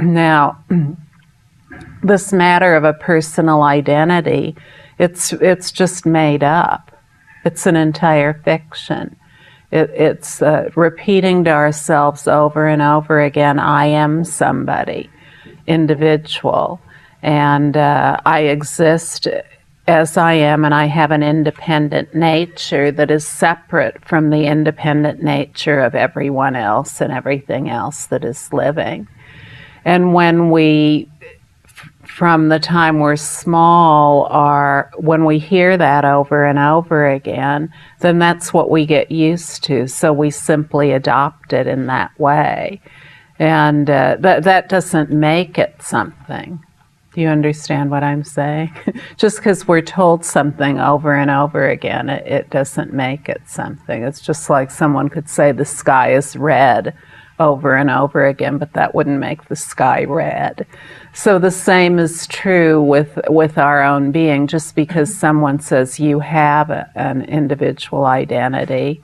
Now, this matter of a personal identity, it's just made up. It's an entire fiction. It's repeating to ourselves over and over again, I am somebody, individual, and I exist as I am, and I have an independent nature that is separate from the independent nature of everyone else and everything else that is living. And when we, from the time we're small, when we hear that over and over again, then that's what we get used to. So we simply adopt it in that way. And that doesn't make it something. Do you understand what I'm saying? Just because we're told something over and over again, it doesn't make it something. It's just like someone could say the sky is red over and over again, but that wouldn't make the sky red. So the same is true with our own being. Just because someone says you have an individual identity,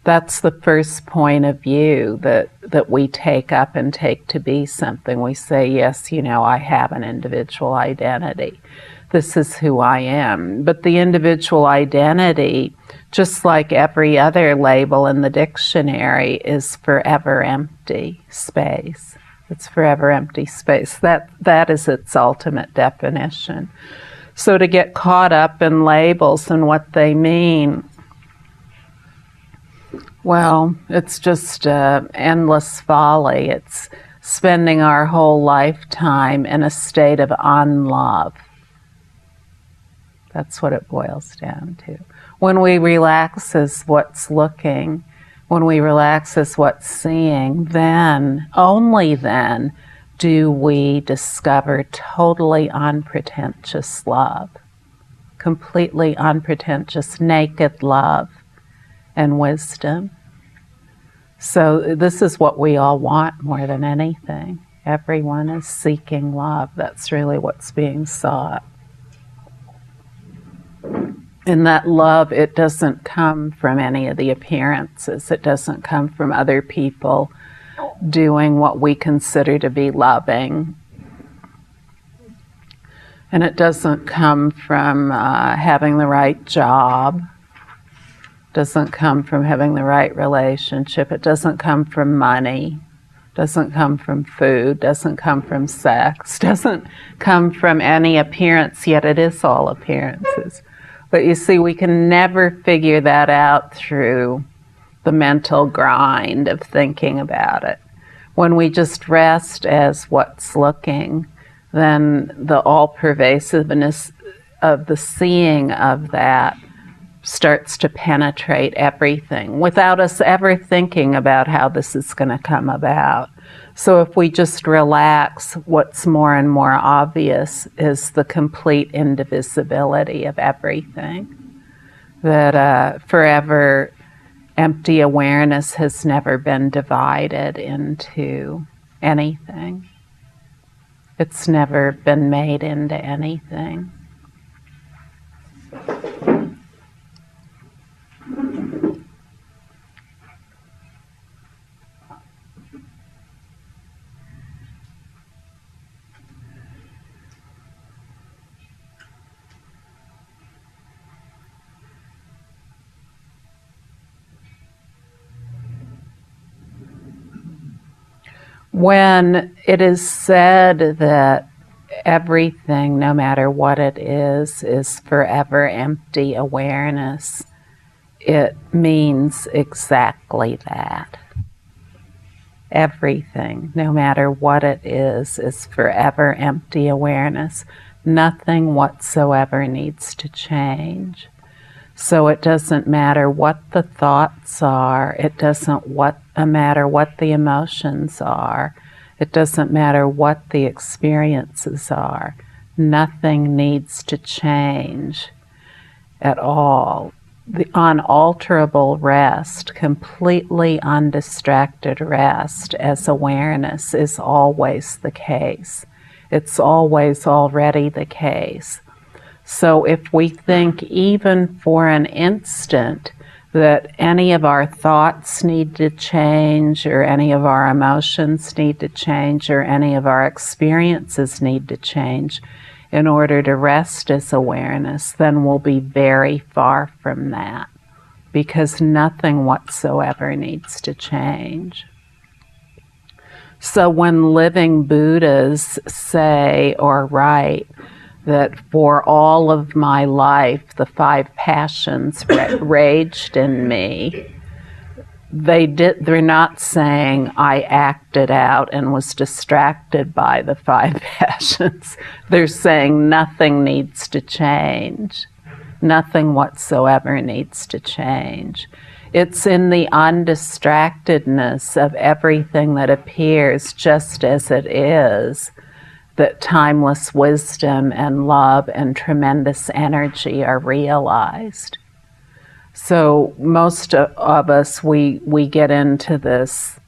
that's the first point of view that we take up and take to be something. We say, yes, I have an individual identity. This is who I am. But the individual identity, just like every other label in the dictionary, is forever empty space. It's forever empty space. That is its ultimate definition. So to get caught up in labels and what they mean, well, it's just endless folly. It's spending our whole lifetime in a state of unlove. That's what it boils down to. When we relax as what's looking, when we relax as what's seeing, then, only then, do we discover totally unpretentious love. Completely unpretentious, naked love and wisdom. So this is what we all want more than anything. Everyone is seeking love. That's really what's being sought. And that love, it doesn't come from any of the appearances. It doesn't come from other people doing what we consider to be loving. And it doesn't come from having the right job. It doesn't come from having the right relationship. It doesn't come from money. It doesn't come from food. It doesn't come from sex. It doesn't come from any appearance, yet it is all appearances. But you see, we can never figure that out through the mental grind of thinking about it. When we just rest as what's looking, then the all-pervasiveness of the seeing of that starts to penetrate everything without us ever thinking about how this is going to come about. So if we just relax, what's more and more obvious is the complete indivisibility of everything. That forever empty awareness has never been divided into anything. It's never been made into anything. When it is said that everything, no matter what it is forever empty awareness, it means exactly that. Everything, no matter what it is forever empty awareness. Nothing whatsoever needs to change. So it doesn't matter what the thoughts are, it doesn't matter what the emotions are, it doesn't matter what the experiences are. Nothing needs to change at all. The unalterable rest, completely undistracted rest as awareness is always the case. It's always already the case. So if we think even for an instant that any of our thoughts need to change, or any of our emotions need to change, or any of our experiences need to change in order to rest as awareness, then we'll be very far from that, because nothing whatsoever needs to change. So when living Buddhas say or write that for all of my life the 5 passions raged in me, they're not saying I acted out and was distracted by the 5 passions. They're saying nothing needs to change. Nothing whatsoever needs to change. It's in the undistractedness of everything that appears just as it is that timeless wisdom and love and tremendous energy are realized. So most of us, we get into this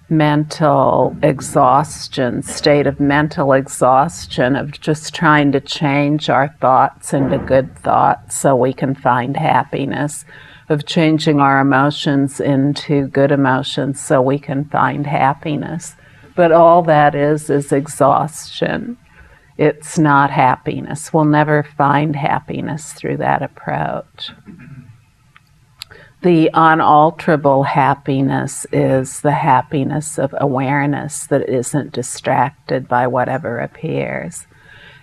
mental exhaustion, state of mental exhaustion of just trying to change our thoughts into good thoughts so we can find happiness, of changing our emotions into good emotions so we can find happiness. But all that is exhaustion. It's not happiness. We'll never find happiness through that approach. The unalterable happiness is the happiness of awareness that isn't distracted by whatever appears.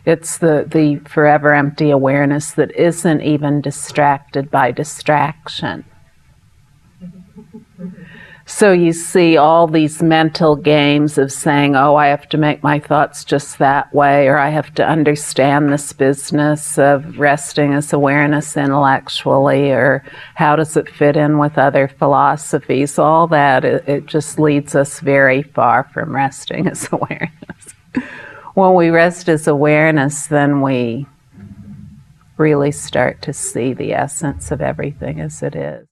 It's the forever empty awareness that isn't even distracted by distraction. So you see all these mental games of saying, oh, I have to make my thoughts just that way, or I have to understand this business of resting as awareness intellectually, or how does it fit in with other philosophies. All that, it just leads us very far from resting as awareness. When we rest as awareness, then we really start to see the essence of everything as it is.